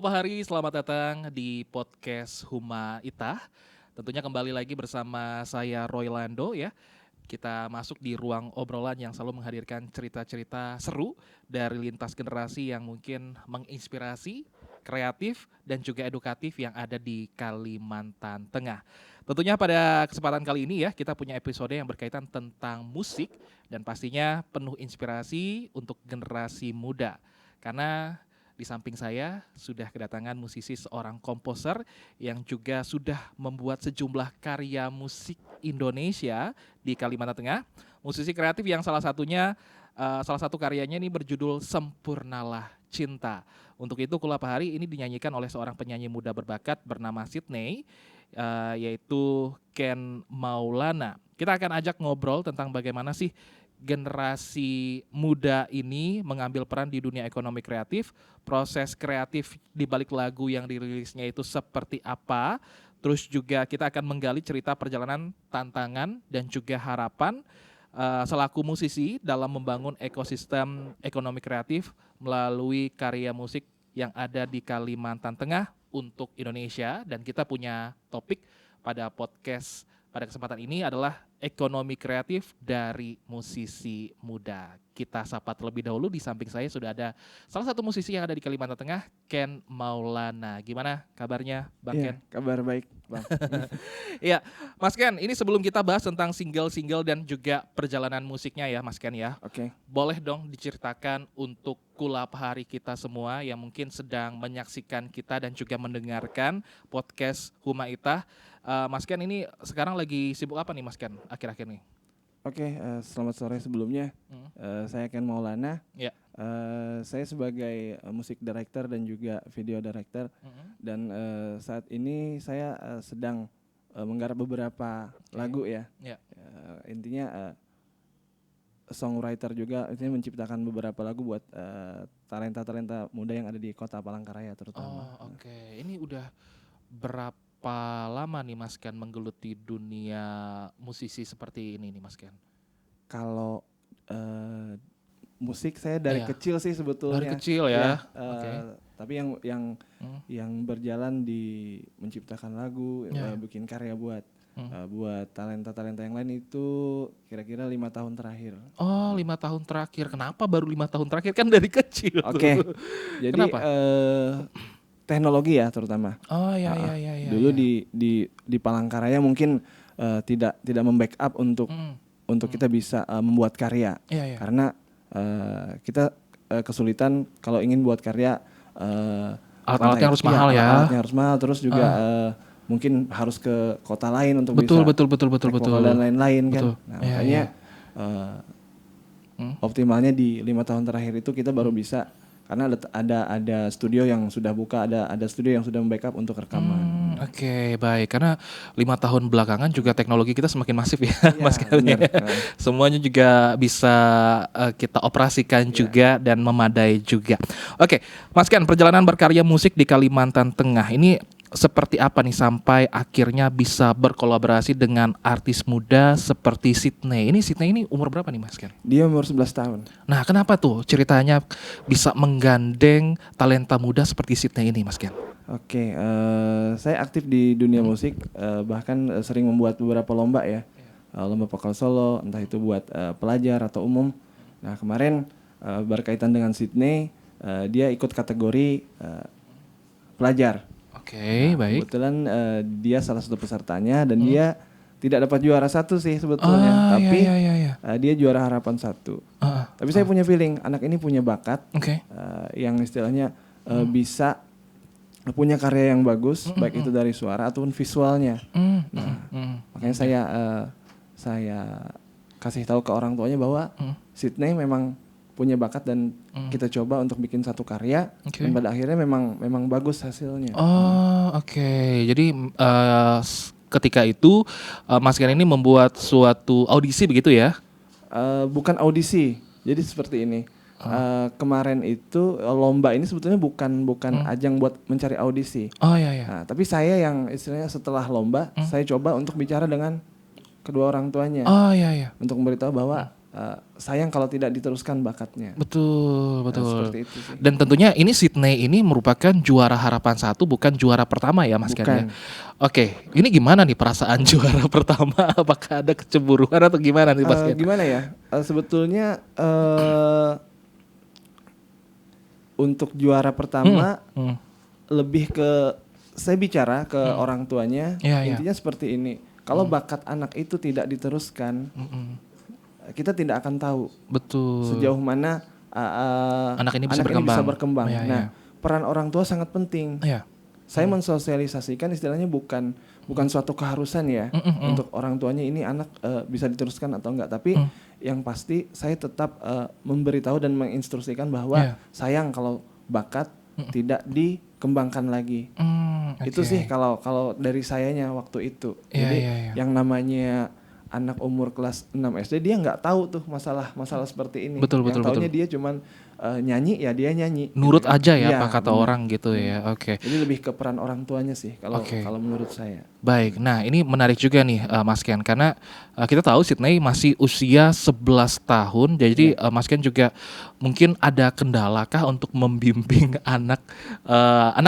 Pak Hari, selamat datang di podcast Huma Itah. Tentunya kembali lagi bersama saya Roy Lando ya. Kita masuk di ruang obrolan yang selalu menghadirkan cerita-cerita seru dari lintas generasi yang mungkin menginspirasi, kreatif, dan juga edukatif yang ada di Kalimantan Tengah. Tentunya pada kesempatan kali ini ya, kita punya episode yang berkaitan tentang musik dan pastinya penuh inspirasi untuk generasi muda. Karena di samping saya sudah kedatangan musisi seorang komposer yang juga sudah membuat sejumlah karya musik Indonesia di Kalimantan Tengah. Musisi kreatif yang salah satu karyanya ini berjudul Sempurnalah Cinta. Untuk itu Kulapa Hari ini dinyanyikan oleh seorang penyanyi muda berbakat bernama Sydney, yaitu Ken Maulana. Kita akan ajak ngobrol tentang bagaimana sih generasi muda ini mengambil peran di dunia ekonomi kreatif, proses kreatif di balik lagu yang dirilisnya itu seperti apa, terus juga kita akan menggali cerita perjalanan, tantangan, dan juga harapan selaku musisi dalam membangun ekosistem ekonomi kreatif melalui karya musik yang ada di Kalimantan Tengah untuk Indonesia. Dan kita punya topik pada podcast pada kesempatan ini adalah ekonomi kreatif dari musisi muda. Kita sapa terlebih dahulu, di samping saya sudah ada salah satu musisi yang ada di Kalimantan Tengah, Ken Maulana. Gimana kabarnya Bang Ken? Kabar baik Bang. Iya, Mas Ken, ini sebelum kita bahas tentang single-single dan juga perjalanan musiknya ya Mas Ken ya. Oke. Boleh dong diceritakan untuk Kulapa Hari kita semua yang mungkin sedang menyaksikan kita dan juga mendengarkan podcast Huma Itah. Mas Ken ini sekarang lagi sibuk apa nih Mas Ken akhir-akhir nih? Oke, selamat sore sebelumnya. Saya Ken Maulana. Ya. Saya sebagai musik director dan juga video director. Dan saat ini saya sedang menggarap beberapa lagu ya. Intinya songwriter juga, intinya menciptakan beberapa lagu buat talenta-talenta muda yang ada di kota Palangkaraya terutama. Oke. Ini udah berapa lama nih Mas Ken menggeluti dunia musisi seperti ini nih Mas Ken? Kalau musik saya dari kecil sih sebetulnya. Dari kecil ya. Tapi yang berjalan di menciptakan lagu, bikin karya buat talenta-talenta yang lain itu kira-kira 5 tahun terakhir. Oh, 5 tahun terakhir. Kenapa baru 5 tahun terakhir? Kan dari kecil. Oke. Jadi kenapa? Teknologi ya terutama. Oh iya. Dulu di Palangkaraya mungkin tidak membackup untuk kita bisa membuat karya. Karena kita kesulitan kalau ingin buat karya, alat-alatnya harus mahal ya. Alatnya harus mahal, terus juga mungkin harus ke kota lain untuk betul dan lain-lain kan. Nah, makanya optimalnya di 5 tahun terakhir itu kita baru bisa, karena ada studio yang sudah buka, ada studio yang sudah membackup untuk rekaman. Oke, baik. Karena 5 tahun belakangan juga teknologi kita semakin masif ya, Mas Ken. Semuanya juga bisa kita operasikan juga dan memadai juga. Oke, Mas Ken, perjalanan berkarya musik di Kalimantan Tengah ini seperti apa nih sampai akhirnya bisa berkolaborasi dengan artis muda seperti Sydney? Ini Sydney ini umur berapa nih Mas Ken? Dia umur 11 tahun. Nah, kenapa tuh ceritanya bisa menggandeng talenta muda seperti Sydney ini Mas Ken? Oke, saya aktif di dunia musik, bahkan sering membuat beberapa lomba ya. Lomba vokal solo, entah itu buat pelajar atau umum. Nah, kemarin berkaitan dengan Sydney, dia ikut kategori pelajar. Oke, baik. Kebetulan dia salah satu pesertanya dan dia tidak dapat juara 1 sih sebetulnya, tapi dia juara harapan 1. Tapi saya punya feeling anak ini punya bakat, yang istilahnya bisa punya karya yang bagus, baik itu dari suara ataupun visualnya. Makanya saya kasih tahu ke orang tuanya bahwa Sydney memang punya bakat dan kita coba untuk bikin satu karya, dan pada akhirnya memang bagus hasilnya. Jadi ketika itu Mas Ken ini membuat suatu audisi begitu ya? Bukan audisi, jadi seperti ini. Kemarin itu lomba ini sebetulnya bukan ajang buat mencari audisi. Nah, tapi saya yang istilahnya setelah lomba saya coba untuk bicara dengan kedua orang tuanya. Untuk memberitahu bahwa sayang kalau tidak diteruskan bakatnya. Betul. Seperti itu sih. Dan tentunya ini Sydney ini merupakan juara harapan 1, bukan juara pertama ya Mas Ken ya. Oke, ini gimana nih perasaan juara pertama? Apakah ada kecemburuan atau gimana nih Mas Ken? Gimana ya? Sebetulnya untuk juara pertama lebih ke saya bicara ke orang tuanya. Intinya seperti ini. Kalau bakat anak itu tidak diteruskan, kita tidak akan tahu sejauh mana anak ini bisa berkembang. Peran orang tua sangat penting. Saya mensosialisasikan istilahnya bukan suatu keharusan ya untuk orang tuanya ini anak bisa diteruskan atau enggak, tapi yang pasti saya tetap memberitahu dan menginstruksikan bahwa sayang kalau bakat tidak dikembangkan lagi. Itu sih kalau dari sayanya waktu itu. Jadi yang namanya anak umur kelas 6 SD dia nggak tahu tuh masalah seperti ini. Betul. Taunya dia cuman nyanyi ya dia nyanyi. Nurut gitu aja ya apa kata orang gitu ya. Oke. Jadi lebih ke peran orang tuanya sih kalau menurut saya. Baik. Nah, ini menarik juga nih Mas Ken karena kita tahu Sydney masih usia 11 tahun. Jadi Mas Ken juga mungkin ada kendala kah untuk membimbing anak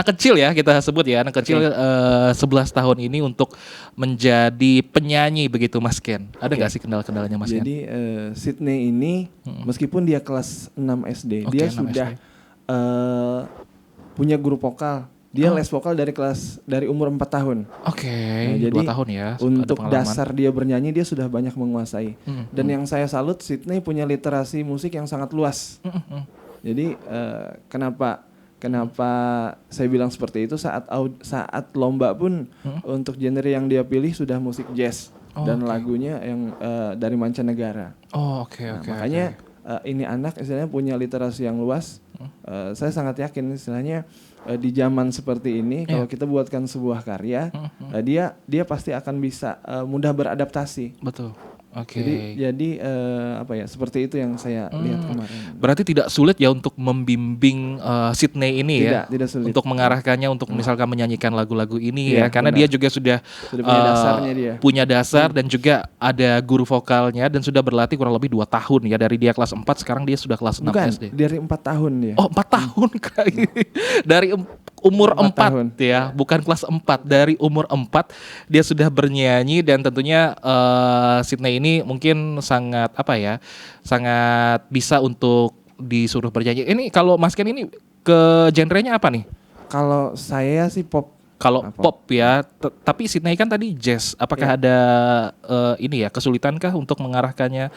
kecil ya kita sebut ya, anak kecil 11 tahun ini untuk menjadi penyanyi begitu Mas Ken. Ada nggak sih kendala-kendalanya Mas Ken? Jadi Sydney ini meskipun dia kelas 6 SD, dia sudah punya guru vokal. Dia les vokal dari umur 4 tahun. Nah, jadi 2 tahun ya. Untuk dasar dia bernyanyi dia sudah banyak menguasai. Dan yang saya salut, Sydney punya literasi musik yang sangat luas. Jadi kenapa saya bilang seperti itu, saat lomba pun untuk genre yang dia pilih sudah musik jazz dan lagunya yang dari mancanegara. Makanya ini anak istilahnya punya literasi yang luas. Saya sangat yakin istilahnya di zaman seperti ini kalau kita buatkan sebuah karya, dia pasti akan bisa mudah beradaptasi. Betul. Jadi seperti itu yang saya lihat kemarin. Berarti tidak sulit ya untuk membimbing Sydney ini tidak sulit. Untuk mengarahkannya untuk misalkan menyanyikan lagu-lagu ini ya, karena dia juga sudah punya dasarnya dia. Punya dasar dan juga ada guru vokalnya dan sudah berlatih kurang lebih 2 tahun ya, dari dia kelas 4 sekarang dia sudah kelas 6 SD. Dari 4 tahun dia. 4 tahun dari umur 4 ya, bukan kelas 4, dari umur 4 dia sudah bernyanyi dan tentunya Sydney ini mungkin sangat sangat bisa untuk disuruh bernyanyi. Ini kalau Mas Ken ini ke genrenya apa nih? Kalau saya sih pop. Kalau pop ya, tapi Sydney kan tadi jazz. Apakah ada kesulitankah untuk mengarahkannya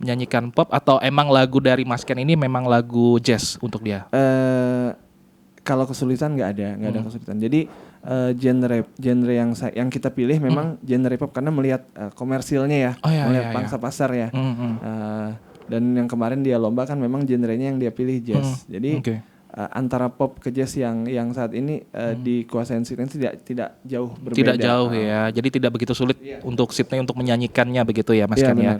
menyanyikan pop atau emang lagu dari Mas Ken ini memang lagu jazz untuk dia? Kalau kesulitan nggak ada kesulitan. Jadi genre yang kita pilih memang genre pop karena melihat komersilnya ya, melihat pangsa pasar ya. Dan yang kemarin dia lomba kan memang genrenya yang dia pilih jazz. Jadi antara pop ke jazz yang saat ini dikuasain Sydney tidak jauh berbeda. Tidak jauh ya. Jadi tidak begitu sulit untuk Sydney untuk menyanyikannya begitu ya Mas Ken ya.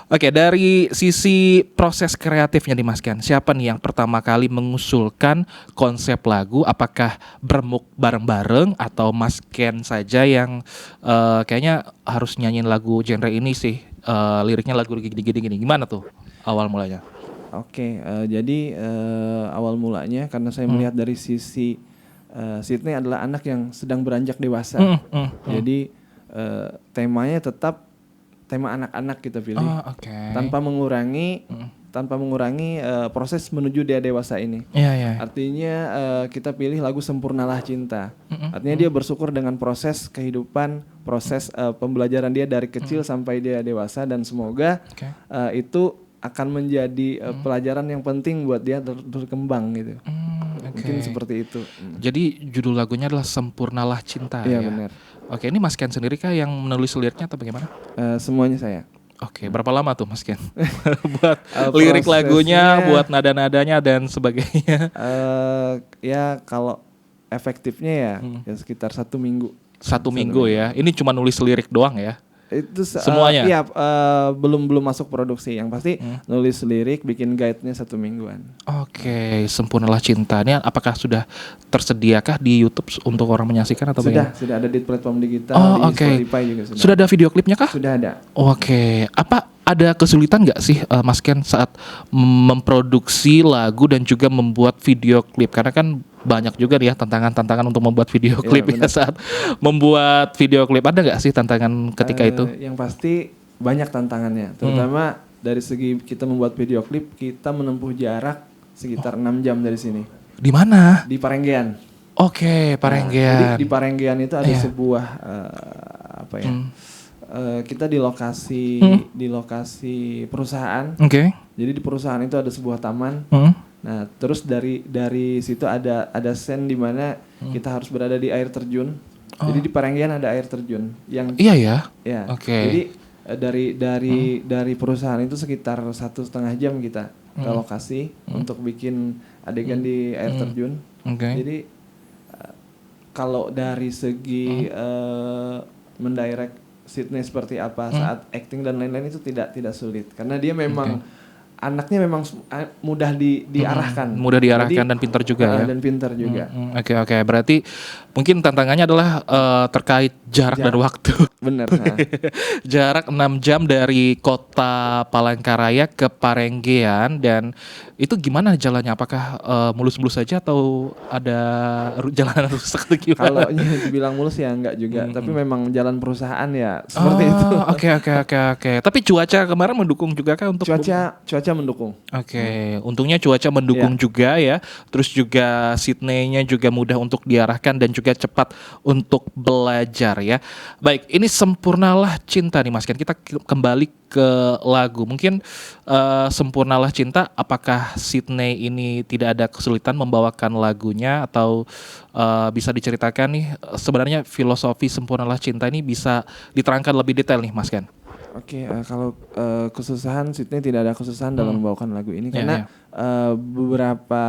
Oke, dari sisi proses kreatifnya nih Mas Ken, siapa nih yang pertama kali mengusulkan konsep lagu? Apakah bermuk bareng-bareng atau Mas Ken saja yang kayaknya harus nyanyiin lagu genre ini sih, liriknya lagu gini-gini. Gimana tuh awal mulanya? Jadi awal mulanya karena saya melihat dari sisi Sydney adalah anak yang sedang beranjak dewasa. Jadi temanya tetap tema anak-anak kita pilih, tanpa mengurangi proses menuju dia dewasa ini. Artinya kita pilih lagu Sempurnalah Cinta. Artinya dia bersyukur dengan proses kehidupan, proses pembelajaran dia dari kecil sampai dia dewasa, dan semoga itu akan menjadi pelajaran yang penting buat dia berkembang gitu. Mungkin seperti itu. Jadi judul lagunya adalah Sempurnalah Cinta. Iya, benar. Oke, ini Mas Ken sendiri kah yang menulis liriknya atau bagaimana? Semuanya saya. Oke, berapa lama tuh Mas Ken buat lirik lagunya, buat nada-nadanya dan sebagainya? Ya kalau efektifnya ya sekitar 1 minggu. 1 minggu ya. Ini cuma nulis lirik doang ya? Itu semuanya? Iya, belum masuk produksi. Yang pasti nulis lirik, bikin guide-nya 1 mingguan. Oke, Sempurnalah Cinta. Ini apakah sudah tersediakah di YouTube untuk orang menyaksikan atau bagaimana? Sudah ada di platform digital, di Spotify juga sudah. Sudah ada video klipnya kah? Sudah ada. Oke. Apa ada kesulitan nggak sih Mas Ken saat memproduksi lagu dan juga membuat video klip? Karena kan banyak juga nih ya tantangan-tantangan untuk membuat video klip ya saat membuat video klip. Ada nggak sih tantangan ketika itu? Yang pasti banyak tantangannya, terutama dari segi kita membuat video klip, kita menempuh jarak sekitar 6 jam dari sini. Di mana? Di Parenggean. Oke, Parenggean. Jadi di Parenggean itu ada sebuah kita di lokasi perusahaan. Oke. Jadi di perusahaan itu ada sebuah taman. Nah, terus dari situ ada scene di mana kita harus berada di air terjun. Jadi di Parenggean ada air terjun yang iya ya. Ya. Oke. Jadi dari perusahaan itu sekitar 1,5 jam kita ke lokasi untuk bikin adegan di air terjun. Jadi kalau dari segi mendirect Sydney seperti apa saat acting dan lain-lain itu tidak sulit karena dia memang anaknya memang mudah diarahkan. Mudah diarahkan. Jadi, dan pintar juga ya. Dan pintar juga. Oke. Berarti mungkin tantangannya adalah terkait jarak dan waktu. Benar. Jarak 6 jam dari kota Palangkaraya ke Parenggean, dan itu gimana jalannya? Apakah mulus-mulus saja atau ada jalanan rusak atau gimana? Kalau dibilang mulus ya enggak juga, tapi memang jalan perusahaan ya seperti itu. Oke. Tapi cuaca kemarin mendukung juga kah untuk cuaca mendukung. Oke. Untungnya cuaca mendukung juga ya. Terus juga Sydney-nya juga mudah untuk diarahkan dan juga cepat untuk belajar ya. Baik, ini Sempurnalah Cinta nih Mas Ken. Kita kembali ke lagu. Mungkin Sempurnalah Cinta, apakah Sydney ini tidak ada kesulitan membawakan lagunya atau bisa diceritakan nih sebenarnya filosofi Sempurnalah Cinta ini bisa diterangkan lebih detail nih Mas Ken? Oke, kalau kesusahan Sydney tidak ada kesusahan dalam membawakan lagu ini karena beberapa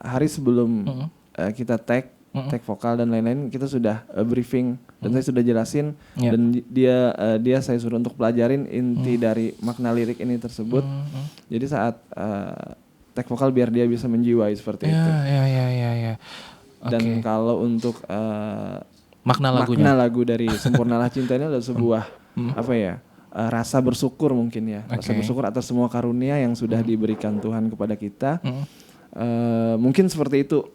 hari sebelum kita tag vokal dan lain-lain kita sudah briefing dan saya sudah jelasin dan dia saya suruh untuk pelajarin inti dari makna lirik ini tersebut. Jadi saat tag vokal biar dia bisa menjiwai seperti itu. Ya. Dan kalau untuk makna lagu dari Sempurnalah Cinta ini adalah sebuah rasa bersyukur mungkin ya. Rasa bersyukur atas semua karunia yang sudah diberikan Tuhan kepada kita. Mungkin seperti itu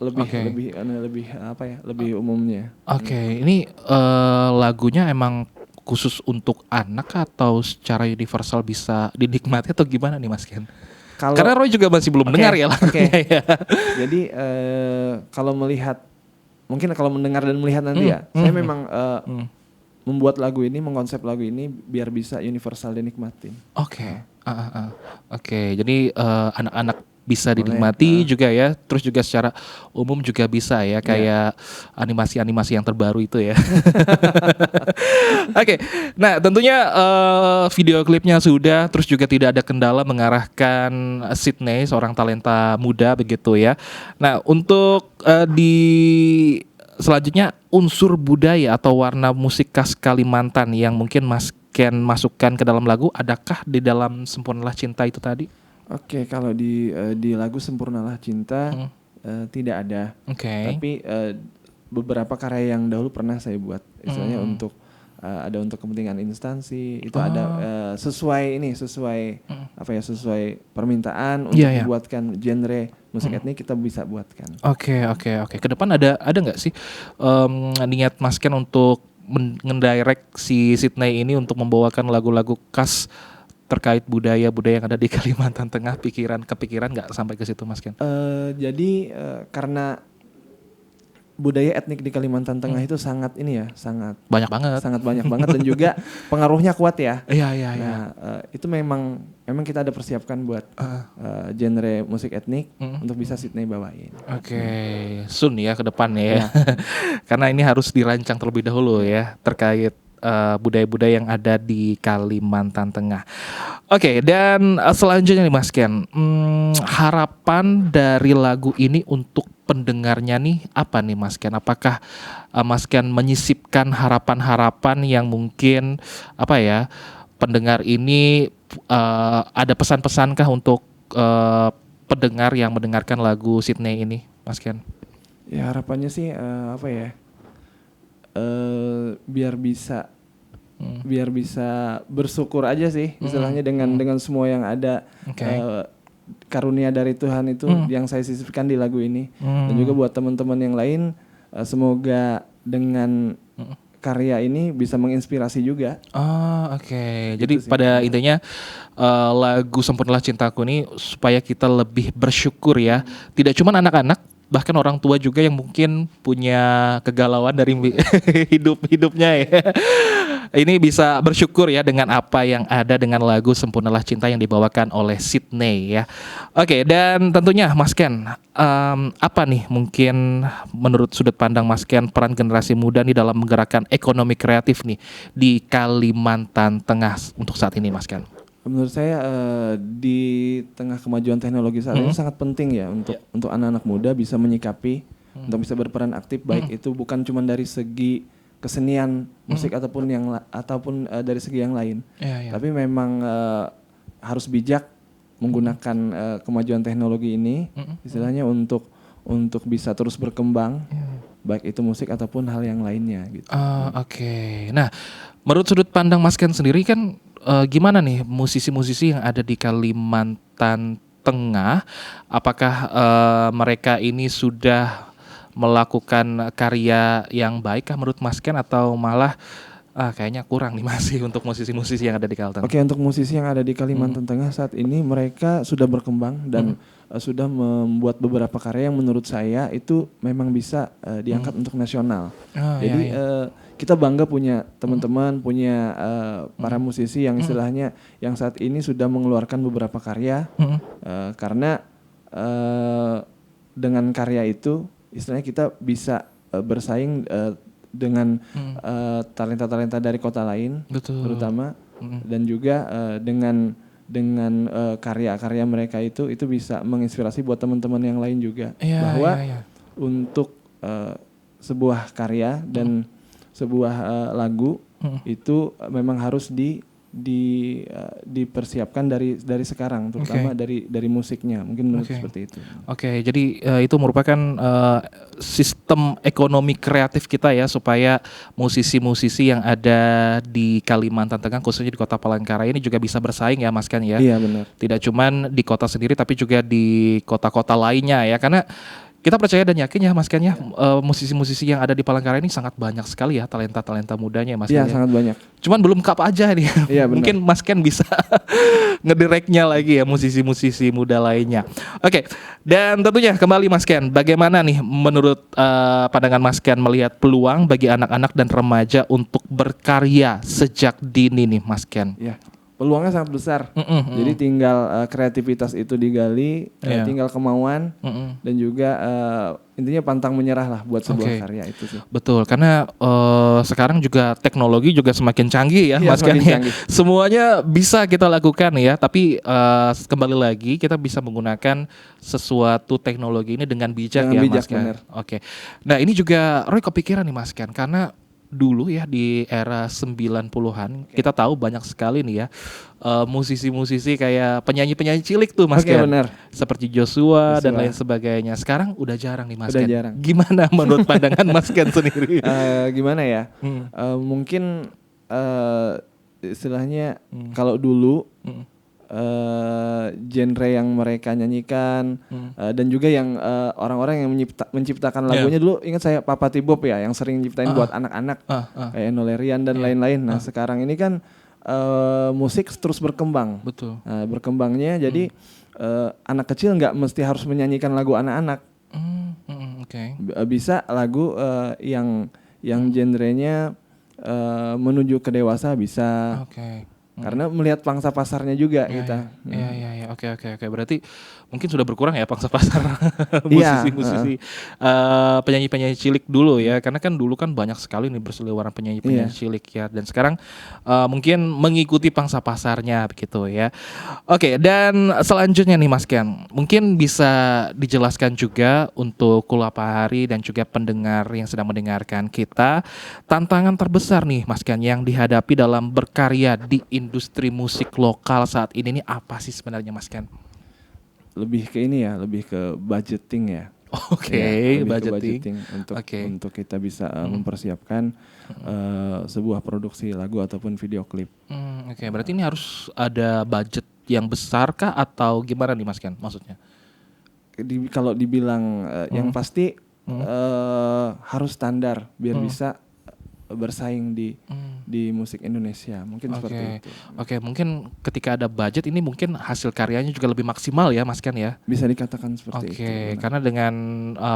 lebih umumnya. Ini lagunya emang khusus untuk anak atau secara universal bisa dinikmati atau gimana nih Mas Ken? Karena Roy juga masih belum dengar ya lagunya. Jadi kalau mendengar dan melihat nanti saya memang membuat lagu ini, mengkonsep lagu ini biar bisa universal dinikmatin. Oke. Jadi anak-anak bisa dinikmati juga ya, terus juga secara umum juga bisa ya, kayak animasi-animasi yang terbaru itu ya. Oke. Nah tentunya video klipnya sudah, terus juga tidak ada kendala mengarahkan Sydney, seorang talenta muda begitu ya. Nah untuk selanjutnya unsur budaya atau warna musik khas Kalimantan yang mungkin Mas Ken masukkan ke dalam lagu, adakah di dalam Sempurnalah Cinta itu tadi? Oke, kalau di lagu Sempurnalah Cinta tidak ada. Tapi beberapa karya yang dahulu pernah saya buat, misalnya untuk ada untuk kepentingan instansi, itu ada sesuai permintaan untuk dibuatkan genre musik etnik, kita bisa buatkan. Oke. Ke depan ada nggak sih niat Mas Ken untuk mendirect si Sydney ini untuk membawakan lagu-lagu khas terkait budaya yang ada di Kalimantan Tengah? Kepikiran nggak sampai ke situ Mas Ken? Jadi karena budaya etnik di Kalimantan Tengah itu sangat banyak banget dan juga pengaruhnya kuat ya. Iya. Nah, itu memang kita ada persiapkan buat genre musik etnik untuk bisa Sydney bawain. Oke. Soon ya ke depan ya. Karena ini harus dirancang terlebih dahulu ya terkait budaya-budaya yang ada di Kalimantan Tengah. Oke, dan selanjutnya nih Mas Ken, harapan dari lagu ini untuk pendengarnya nih apa nih Mas Ken? Apakah Mas Ken menyisipkan harapan-harapan yang mungkin pendengar ini ada pesan-pesankah untuk pendengar yang mendengarkan lagu Sydney ini, Mas Ken? Ya harapannya sih biar bisa biar bisa bersyukur aja sih istilahnya dengan semua yang ada. Karunia dari Tuhan itu yang saya sisipkan di lagu ini. Dan juga buat teman-teman yang lain, semoga dengan karya ini bisa menginspirasi juga. Gitu. Jadi pada intinya lagu Sempurnalah Cintaku ini supaya kita lebih bersyukur ya. Tidak cuma anak-anak, bahkan orang tua juga yang mungkin punya kegalauan dari hidupnya ya. Ini bisa bersyukur ya dengan apa yang ada dengan lagu Sempurnalah Cinta yang dibawakan oleh Sydney ya. Oke, dan tentunya Mas Ken, apa nih mungkin menurut sudut pandang Mas Ken peran generasi muda nih dalam menggerakkan ekonomi kreatif nih di Kalimantan Tengah untuk saat ini Mas Ken? Menurut saya di tengah kemajuan teknologi saat ini sangat penting ya untuk anak-anak muda bisa menyikapi, untuk bisa berperan aktif, baik itu bukan cuma dari segi kesenian musik ataupun dari segi yang lain. Tapi memang harus bijak menggunakan kemajuan teknologi ini istilahnya untuk bisa terus berkembang, baik itu musik ataupun hal yang lainnya gitu. Nah, menurut sudut pandang Mas Ken sendiri kan gimana nih musisi-musisi yang ada di Kalimantan Tengah? Apakah mereka ini sudah melakukan karya yang baik kah menurut Mas Ken, atau malah kayaknya kurang nih masih untuk musisi-musisi yang ada di Kalteng? Oke, untuk musisi yang ada di Kalimantan Tengah saat ini mereka sudah berkembang dan sudah membuat beberapa karya yang menurut saya itu memang bisa diangkat untuk nasional. Jadi kita bangga punya teman-teman, punya para musisi yang istilahnya yang saat ini sudah mengeluarkan beberapa karya karena dengan karya itu istilahnya kita bisa bersaing dengan talenta-talenta dari kota lain. Betul. Terutama dan juga dengan karya-karya mereka itu bisa menginspirasi buat teman-teman yang lain juga bahwa untuk sebuah karya dan sebuah lagu itu memang harus dipersiapkan dari sekarang, terutama dari musiknya, mungkin menurut seperti itu. Jadi itu merupakan sistem ekonomi kreatif kita ya, supaya musisi-musisi yang ada di Kalimantan Tengah khususnya di Kota Palangkaraya ini juga bisa bersaing ya Mas Ken ya. Iya benar. Tidak cuman di kota sendiri tapi juga di kota-kota lainnya ya, karena kita percaya dan yakin ya Mas Ken ya, musisi-musisi yang ada di Palangkaraya ini sangat banyak sekali ya talenta-talenta mudanya Mas Ken. Iya sangat banyak. Cuman belum kap aja nih. Iya, mungkin Mas Ken bisa ngedireknya lagi ya musisi-musisi muda lainnya. Oke, dan tentunya kembali Mas Ken, bagaimana nih menurut pandangan Mas Ken melihat peluang bagi anak-anak dan remaja untuk berkarya sejak dini nih Mas Ken? Iya. Peluangnya sangat besar. Jadi tinggal kreativitas itu digali, tinggal kemauan dan juga intinya pantang menyerah lah buat sebuah karya itu sih. Betul, karena sekarang juga teknologi juga semakin canggih ya Mas Ken. Semuanya bisa kita lakukan ya, tapi kembali lagi kita bisa menggunakan sesuatu teknologi ini dengan bijak ya Mas Ken. Oke. Nah, ini juga Roy kepikiran nih Mas Ken, karena dulu ya di era 90-an kita tahu banyak sekali nih ya musisi-musisi kayak penyanyi-penyanyi cilik tuh Mas Ken. Benar. Seperti Joshua dan lain sebagainya. Sekarang udah jarang nih Mas Ken. Jarang. Gimana menurut pandangan Mas Ken sendiri? Gimana ya? Mungkin istilahnya kalau dulu genre yang mereka nyanyikan dan juga yang orang-orang yang menciptakan lagunya dulu, ingat saya Papa T-Bob ya yang sering nyiptain buat anak-anak kayak Nolerian dan lain-lain. Nah sekarang ini kan musik terus berkembang. Betul. Berkembangnya jadi anak kecil nggak mesti harus menyanyikan lagu anak-anak. Bisa lagu yang genrenya menuju ke dewasa bisa. Karena melihat pangsa pasarnya juga kita. Iya. Oke. Berarti mungkin sudah berkurang ya pangsa pasar musisi-musisi penyanyi-penyanyi cilik dulu ya. Karena kan dulu kan banyak sekali nih berseliweran penyanyi-penyanyi cilik ya. Dan sekarang mungkin mengikuti pangsa pasarnya begitu ya. Oke, dan selanjutnya nih Mas Ken, mungkin bisa dijelaskan juga untuk Kulapahari dan juga pendengar yang sedang mendengarkan kita, tantangan terbesar nih Mas Ken yang dihadapi dalam berkarya di industri musik lokal saat ini nih apa sih sebenarnya Mas Ken? Lebih ke ini ya, lebih ke budgeting ya. Oke, lebih ke budgeting untuk kita bisa mempersiapkan sebuah produksi lagu ataupun video klip. Oke, berarti ini harus ada budget yang besar kah atau gimana nih Mas Ken maksudnya? Kalau dibilang yang pasti harus standar biar bisa bersaing di musik Indonesia, mungkin seperti itu. Oke, mungkin ketika ada budget ini mungkin hasil karyanya juga lebih maksimal ya Mas Ken ya? Bisa dikatakan seperti itu. Oke, karena dengan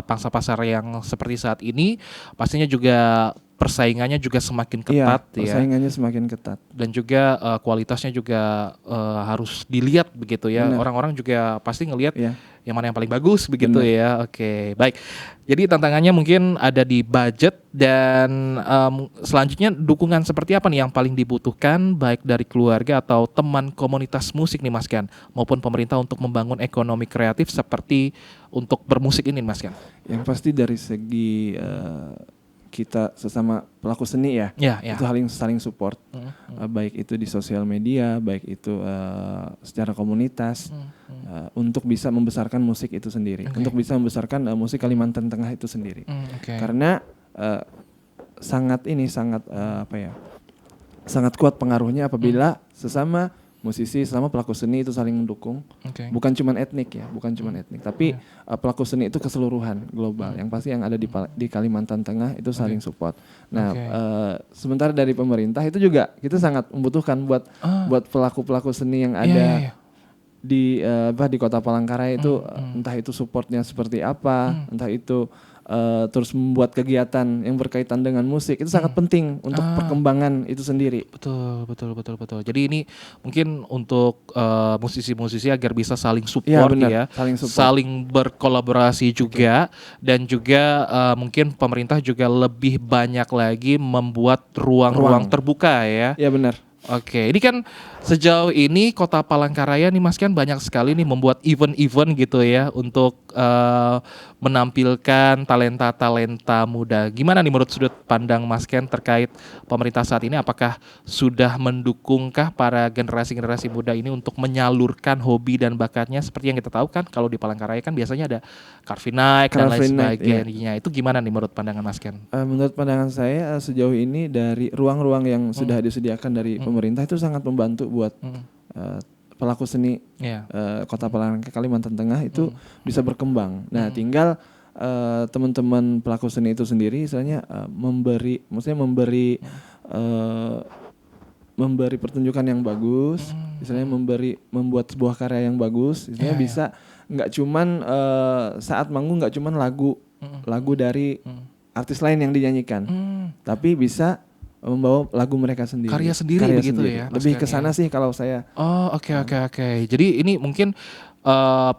pangsa pasar yang seperti saat ini pastinya juga persaingannya juga semakin ketat ya. Persaingannya semakin ketat. Dan juga kualitasnya juga harus dilihat begitu ya. Orang-orang juga pasti ngelihat yang mana yang paling bagus begitu ya. Oke, baik. Jadi tantangannya mungkin ada di budget dan selanjutnya dukungan seperti apa nih yang paling dibutuhkan baik dari keluarga atau teman komunitas musik nih Mas Ken maupun pemerintah untuk membangun ekonomi kreatif seperti untuk bermusik ini Mas Ken? Yang pasti dari segi kita sesama pelaku seni itu saling support, baik itu di sosial media, baik itu secara komunitas, untuk bisa membesarkan musik itu sendiri, untuk bisa membesarkan musik Kalimantan Tengah itu sendiri, karena sangat kuat pengaruhnya apabila sesama musisi, selama pelaku seni itu saling mendukung, bukan cuma etnik, tapi pelaku seni itu keseluruhan global. Yang pasti yang ada di Kalimantan Tengah itu saling support. Nah, sementara dari pemerintah itu juga kita sangat membutuhkan buat pelaku seni yang ada di Kota Palangkaraya itu, entah itu supportnya seperti apa, entah itu terus membuat kegiatan yang berkaitan dengan musik itu sangat penting untuk perkembangan itu sendiri. Betul. Jadi ini mungkin untuk musisi-musisi agar bisa saling support saling berkolaborasi juga dan juga mungkin pemerintah juga lebih banyak lagi membuat ruang terbuka ya. Iya benar. Oke, ini kan sejauh ini Kota Palangkaraya nih Mas Ken banyak sekali nih membuat event-event gitu ya untuk menampilkan talenta-talenta muda. Gimana nih menurut sudut pandang Mas Ken terkait pemerintah saat ini? Apakah sudah mendukungkah para generasi-generasi muda ini untuk menyalurkan hobi dan bakatnya? Seperti yang kita tahu kan kalau di Palangkaraya kan biasanya ada Car Free Night dan lain sebagainya. Itu gimana nih menurut pandangan Mas Ken? Menurut pandangan saya sejauh ini dari ruang-ruang yang sudah disediakan dari pemerintah itu sangat membantu buat pelaku seni Kota Palangkaraya Kalimantan Tengah itu bisa berkembang. Nah, tinggal teman-teman pelaku seni itu sendiri istilahnya memberi pertunjukan yang bagus, istilahnya membuat sebuah karya yang bagus, istilahnya bisa nggak cuman saat manggung nggak cuman lagu dari artis lain yang dinyanyikan, tapi bisa membawa lagu mereka sendiri. Karya sendiri begitu ya. Lebih ke sana sih kalau saya. Oh, oke. Jadi ini mungkin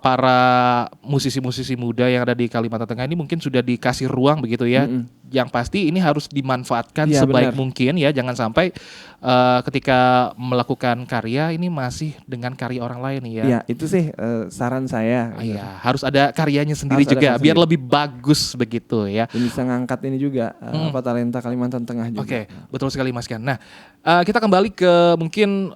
para musisi-musisi muda yang ada di Kalimantan Tengah ini mungkin sudah dikasih ruang begitu ya. Yang pasti ini harus dimanfaatkan sebaik mungkin ya. Jangan sampai ketika melakukan karya ini masih dengan karya orang lain ya. Iya, itu sih saran saya. Iya, harus ada karyanya sendiri juga biar lebih bagus begitu ya. Dan bisa ngangkat ini juga talenta Kalimantan Tengah juga. Oke, betul sekali Mas Ken. Nah, kita kembali ke mungkin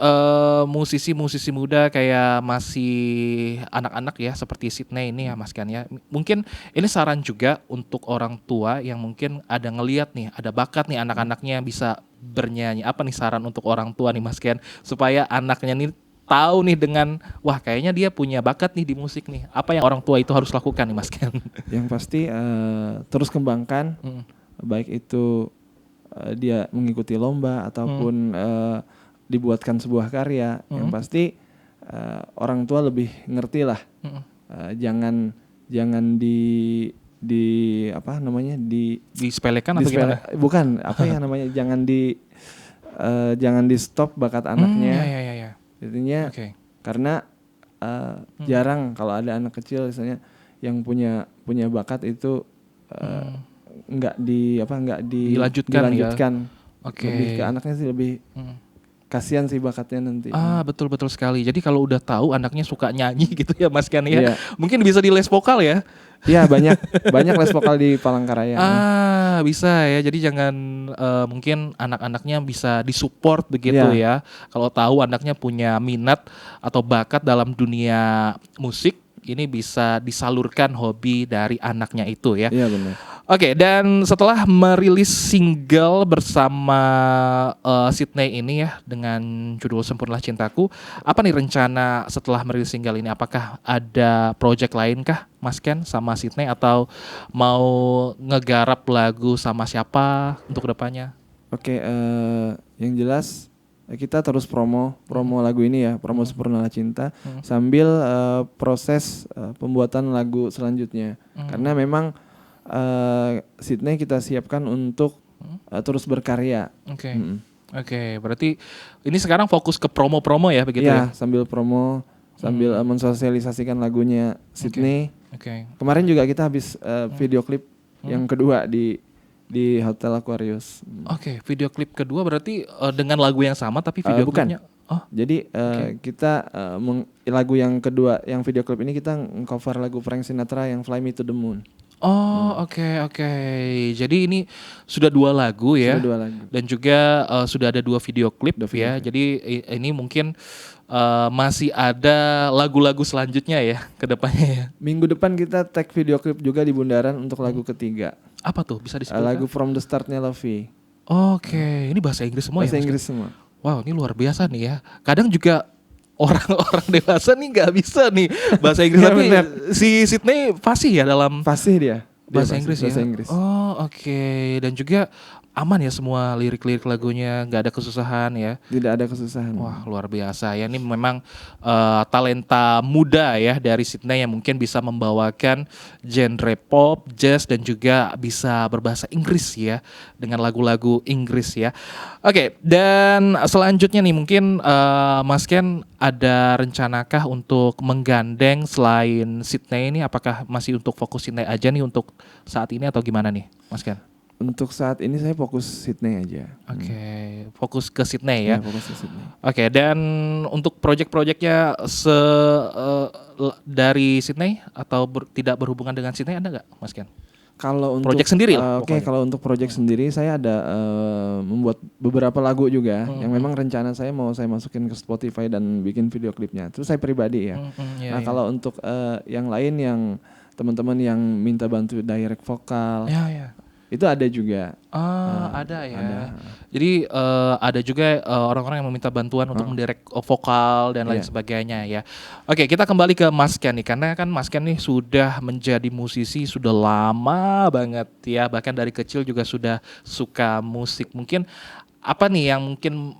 musisi-musisi muda kayak masih anak-anak ya seperti Sydney ini ya Mas Ken ya. Mungkin ini saran juga untuk orang tua yang mungkin ada ngelihat nih, ada bakat nih anak-anaknya bisa bernyanyi. Apa nih saran untuk orang tua nih Mas Ken supaya anaknya nih tahu nih dengan wah kayaknya dia punya bakat nih di musik nih. Apa yang orang tua itu harus lakukan nih Mas Ken? Yang pasti terus kembangkan, baik itu dia mengikuti lomba ataupun dibuatkan sebuah karya. Yang pasti orang tua lebih ngerti lah. Jangan disepelekan atau gimana? Bukan, jangan di stop bakat anaknya. Intinya karena jarang kalau ada anak kecil misalnya yang punya bakat itu nggak dilanjutkan. Lebih ke anaknya sih lebih kasihan sih bakatnya nanti. Betul sekali. Jadi kalau udah tahu anaknya suka nyanyi gitu ya Mas Ken ya. Mungkin bisa di les vokal ya. Iya, banyak les vokal di Palangkaraya. Bisa ya. Jadi jangan mungkin anak-anaknya bisa disupport begitu ya. Kalau tahu anaknya punya minat atau bakat dalam dunia musik, ini bisa disalurkan hobi dari anaknya itu ya. Iya benar. Oke, dan setelah merilis single bersama Sydney ini ya dengan judul Sempurnalah Cintaku, apa nih rencana setelah merilis single ini? Apakah ada project lain kah Mas Ken sama Sydney atau mau ngegarap lagu sama siapa untuk kedepannya? Oke, yang jelas kita terus promo lagu ini ya, promo Sempurnalah Cinta sambil proses pembuatan lagu selanjutnya. Karena memang Sydney kita siapkan untuk terus berkarya. Oke. Oke, berarti ini sekarang fokus ke promo-promo ya begitu ya? Sambil promo, sambil mensosialisasikan lagunya Sydney. Oke. Kemarin juga kita habis video klip yang kedua di Hotel Aquarius. Oke, video klip kedua berarti dengan lagu yang sama tapi video klipnya Jadi kita lagu yang kedua, yang video klip ini kita cover lagu Frank Sinatra yang Fly Me to the Moon. Oke. Jadi ini sudah 2 lagu ya. Sudah 2 lagu. Dan juga sudah ada 2 video klip ya. Jadi ini mungkin masih ada lagu-lagu selanjutnya ya ke depannya ya. Minggu depan kita tag video klip juga di Bundaran untuk lagu ketiga. Apa tuh? Bisa disebutkan? Lagu From the Start-nya Lovey. Oke, ini bahasa Inggris semua bahasa Inggris semua. Wow, ini luar biasa nih ya. Kadang juga orang-orang dewasa nih nggak bisa nih bahasa Inggris. Tapi si Sydney fasih ya dalam fasih dia bahasa Inggris ya. Bahasa Inggris. Oke. Dan juga aman ya semua lirik-lirik lagunya, nggak ada kesusahan ya. Tidak ada kesusahan. Wah, luar biasa ya. Ini memang talenta muda ya dari Sydney yang mungkin bisa membawakan genre pop, jazz dan juga bisa berbahasa Inggris ya dengan lagu-lagu Inggris ya. Oke, dan selanjutnya nih mungkin Mas Ken ada rencanakah untuk menggandeng selain Sydney ini, apakah masih untuk fokus Sydney aja nih untuk saat ini atau gimana nih Mas Ken? Untuk saat ini saya fokus Sydney aja. Oke, fokus ke Sydney ya. Fokus ke Sydney. Oke, dan untuk project-projectnya dari Sydney atau tidak berhubungan dengan Sydney ada nggak, Mas Ken? Kalau untuk project sendiri lah. Kalau untuk project sendiri saya ada membuat beberapa lagu juga yang memang rencana saya mau saya masukin ke Spotify dan bikin video klipnya. Terus saya pribadi ya. Kalau untuk yang lain yang teman-teman yang minta bantu direct vokal. Itu ada juga. Ada ya. Ada. Jadi ada juga orang-orang yang meminta bantuan untuk mendirect vokal dan lain sebagainya ya. Oke, kita kembali ke Mas Ken nih, karena kan Mas Ken nih sudah menjadi musisi sudah lama banget ya, bahkan dari kecil juga sudah suka musik. Mungkin apa nih yang mungkin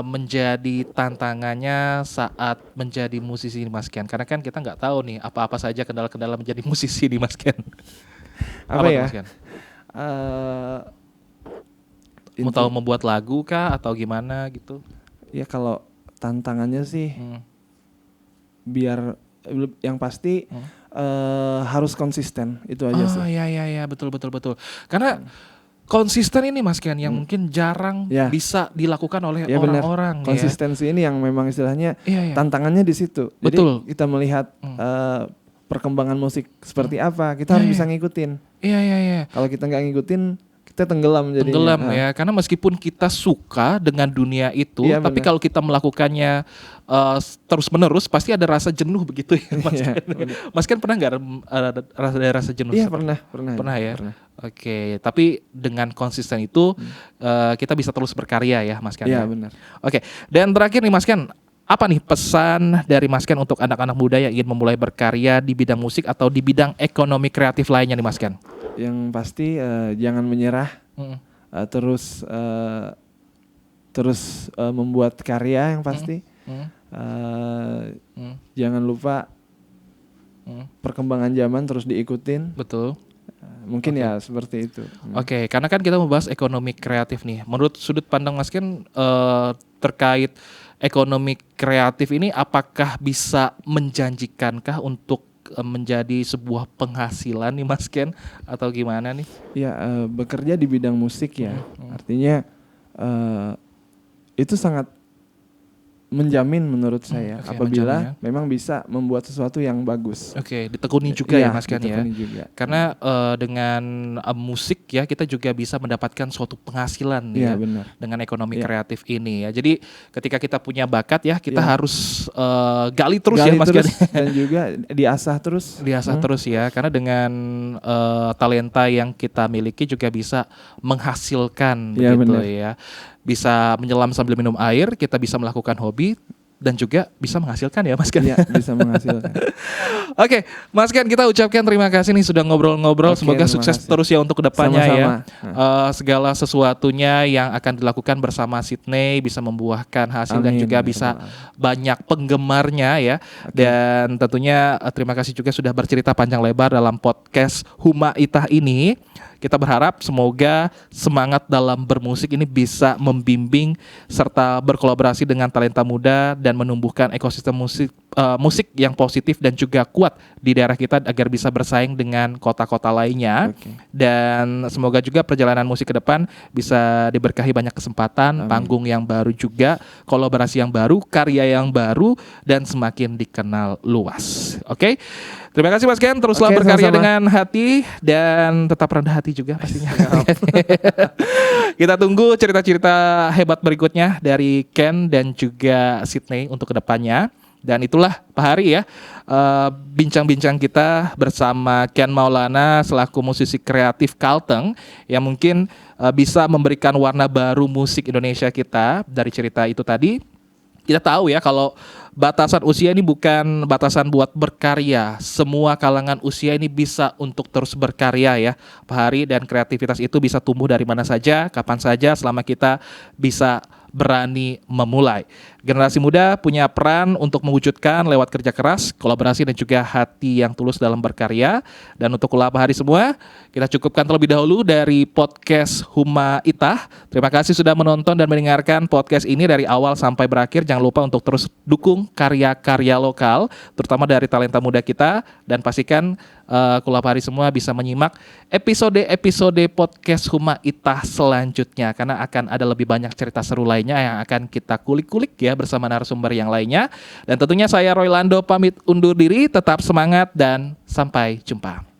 menjadi tantangannya saat menjadi musisi Mas Ken? Karena kan kita nggak tahu nih apa-apa saja kendala-kendala menjadi musisi di Mas Ken. Apa ya? Mas Ken? Mau tahu membuat lagu kah atau gimana gitu? Ya kalau tantangannya sih biar yang pasti harus konsisten, itu aja sih. Iya betul. Karena konsisten ini Mas Ken yang mungkin jarang bisa dilakukan oleh orang-orang. Konsistensi ini yang memang istilahnya tantangannya di situ. Betul. Jadi kita melihat perkembangan musik seperti apa, kita harus bisa ngikutin. Iya. Kalau kita nggak ngikutin, kita tenggelam jadinya. Tenggelam ya, karena meskipun kita suka dengan dunia itu, tapi kalau kita melakukannya terus-menerus, pasti ada rasa jenuh begitu ya Mas Ken. Mas Ken pernah nggak ada rasa jenuh? Iya pernah ya. Pernah. Oke, tapi dengan konsisten itu kita bisa terus berkarya ya Mas Ken. Iya benar. Oke, dan terakhir nih Mas Ken, apa nih pesan dari Mas Ken untuk anak-anak muda yang ingin memulai berkarya di bidang musik atau di bidang ekonomi kreatif lainnya nih Mas Ken? Yang pasti jangan menyerah, terus membuat karya yang pasti. Jangan lupa perkembangan zaman terus diikutin. Betul. Mungkin ya seperti itu. Oke, karena kan kita membahas ekonomi kreatif nih. Menurut sudut pandang Mas Ken terkait ekonomi kreatif ini, apakah bisa menjanjikankah untuk menjadi sebuah penghasilan nih Mas Ken atau gimana nih? Ya bekerja di bidang musik ya, artinya itu sangat menjamin menurut saya apabila memang bisa membuat sesuatu yang bagus. Ditekuni juga ya Mas Ken ya. Juga. Karena dengan musik ya kita juga bisa mendapatkan suatu penghasilan ya dengan ekonomi kreatif ini ya. Jadi ketika kita punya bakat ya kita harus gali terus ya Mas Ken. Dan juga diasah terus. Terus ya, karena dengan talenta yang kita miliki juga bisa menghasilkan begitu ya. Bisa menyelam sambil minum air, kita bisa melakukan hobi dan juga bisa menghasilkan ya Mas Ken. Iya, bisa menghasilkan. Oke, Mas Ken, kita ucapkan terima kasih nih sudah ngobrol-ngobrol. Semoga sukses terus ya untuk kedepannya. Sama-sama. Ya. Segala sesuatunya yang akan dilakukan bersama Sydney bisa membuahkan hasil. Amin. Dan juga bisa banyak penggemarnya ya. Dan tentunya terima kasih juga sudah bercerita panjang lebar dalam podcast Huma Itah ini. Kita berharap semoga semangat dalam bermusik ini bisa membimbing serta berkolaborasi dengan talenta muda dan menumbuhkan ekosistem musik yang positif dan juga kuat di daerah kita agar bisa bersaing dengan kota-kota lainnya. Dan semoga juga perjalanan musik ke depan bisa diberkahi banyak kesempatan, panggung yang baru juga, kolaborasi yang baru, karya yang baru, dan semakin dikenal luas. Oke. Terima kasih Mas Ken, teruslah berkarya dengan hati dan tetap rendah hati juga pastinya. Kita tunggu cerita-cerita hebat berikutnya dari Ken dan juga Sydney untuk kedepannya. Dan itulah Pak Hari ya, bincang-bincang kita bersama Ken Maulana selaku musisi kreatif Kalteng yang mungkin bisa memberikan warna baru musik Indonesia kita. Dari cerita itu tadi kita tahu ya kalau batasan usia ini bukan batasan buat berkarya. Semua kalangan usia ini bisa untuk terus berkarya ya Pak Hari, dan kreativitas itu bisa tumbuh dari mana saja, kapan saja selama kita bisa berani memulai. Generasi muda punya peran untuk mewujudkan lewat kerja keras, kolaborasi dan juga hati yang tulus dalam berkarya. Dan untuk ulah Pak Hari semua, kita cukupkan terlebih dahulu dari podcast Huma Itah. Terima kasih sudah menonton dan mendengarkan podcast ini dari awal sampai berakhir. Jangan lupa untuk terus dukung karya-karya lokal, terutama dari talenta muda kita, dan pastikan Kula Pak Hari semua bisa menyimak episode-episode podcast Huma Itah selanjutnya, karena akan ada lebih banyak cerita seru lainnya yang akan kita kulik-kulik ya bersama narasumber yang lainnya. Dan tentunya saya Roy Lando pamit undur diri, tetap semangat dan sampai jumpa.